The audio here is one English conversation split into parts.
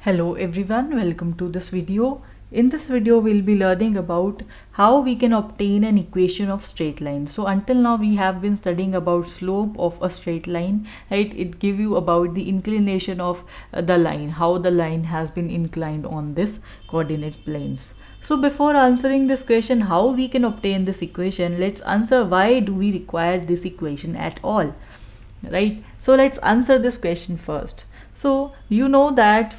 Hello everyone, welcome to this video. In this video we'll be learning about how we can obtain an equation of straight line. So until now we have been studying about slope of a straight line, right? It give you about the inclination of the line, how the line has been inclined on this coordinate planes. So before answering this question, how we can obtain this equation, let's answer why do we require this equation at all, right? So let's answer this question first. So you know that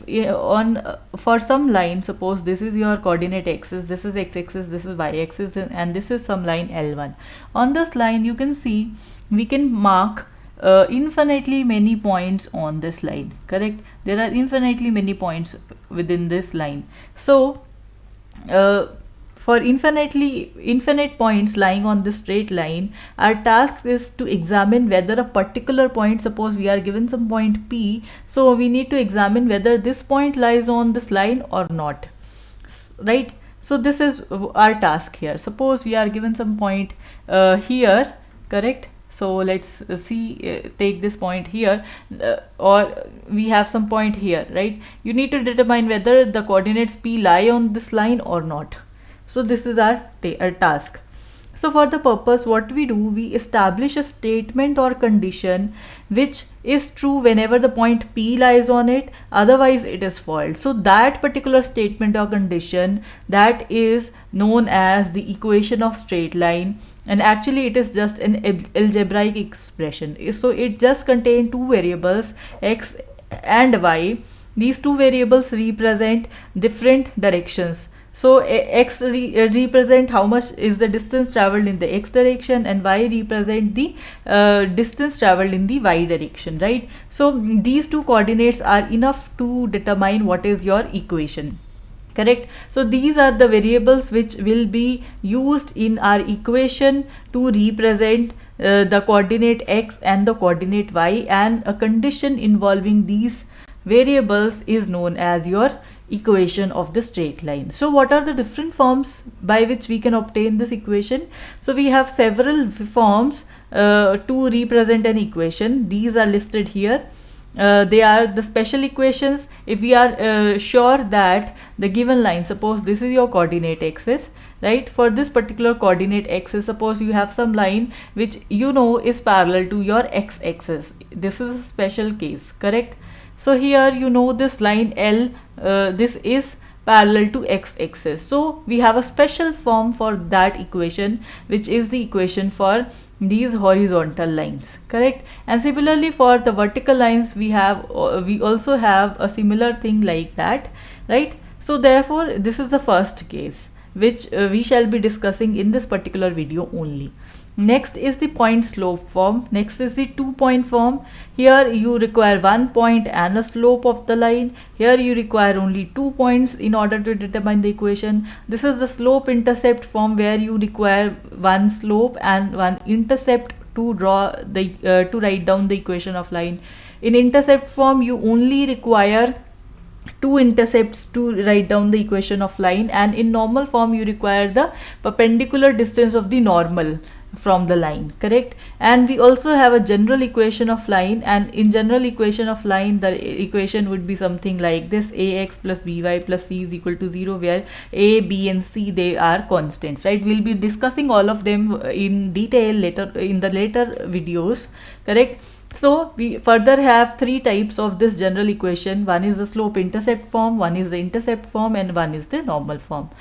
for some line, suppose this is your coordinate axis, this is x-axis, this is y-axis, and this is some line L1. On this line you can see we can mark infinitely many points on this line, correct? There are infinitely many points within this line. So for infinite points lying on this straight line, our task is to examine whether a particular point, suppose we are given some point P, so we need to examine whether this point lies on this line or not, right? So this is our task here. Suppose we are given some point here, correct? So let's see, take this point here, or we have some point here, right? You need to determine whether the coordinates P lie on this line or not. So this is our task. So for the purpose, what we do, we establish a statement or condition which is true whenever the point P lies on it, otherwise it is false. So that particular statement or condition, that is known as the equation of straight line, and actually it is just an algebraic expression. So it just contains two variables, x and y. These two variables represent different directions. So x represent how much is the distance traveled in the x direction, and y represent the distance traveled in the y direction, right? So these two coordinates are enough to determine what is your equation, correct? So these are the variables which will be used in our equation to represent the coordinate x and the coordinate y, and a condition involving these variables is known as your equation of the straight line. So what are the different forms by which we can obtain this equation? So we have several forms to represent an equation. These are listed here. They are the special equations. If we are sure that the given line, suppose this is your coordinate axis, right? For this particular coordinate axis, suppose you have some line which you know is parallel to your x-axis. This is a special case, correct? So here you know this line L, this is parallel to x-axis. So we have a special form for that equation, which is the equation for these horizontal lines, correct? And similarly for the vertical lines, we also have a similar thing like that, right? So therefore this is the first case which we shall be discussing in this particular video only. Next is the point slope form. Next is the 2-point form. Here you require 1 point and a slope of the line. Here you require only 2 points in order to determine the equation. This is the slope intercept form, where you require 1 slope and 1 intercept to draw the to write down the equation of line. In intercept form you only require 2 intercepts to write down the equation of line, and in normal form you require the perpendicular distance of the normal from the line, correct? And we also have a general equation of line, and in general equation of line the equation would be something like this: ax plus by plus c is equal to 0, where a, b and c, they are constants, right? We'll be discussing all of them in detail later in the later videos, correct? So we further have 3 types of this general equation. One is the slope intercept form, one is the intercept form, and one is the normal form.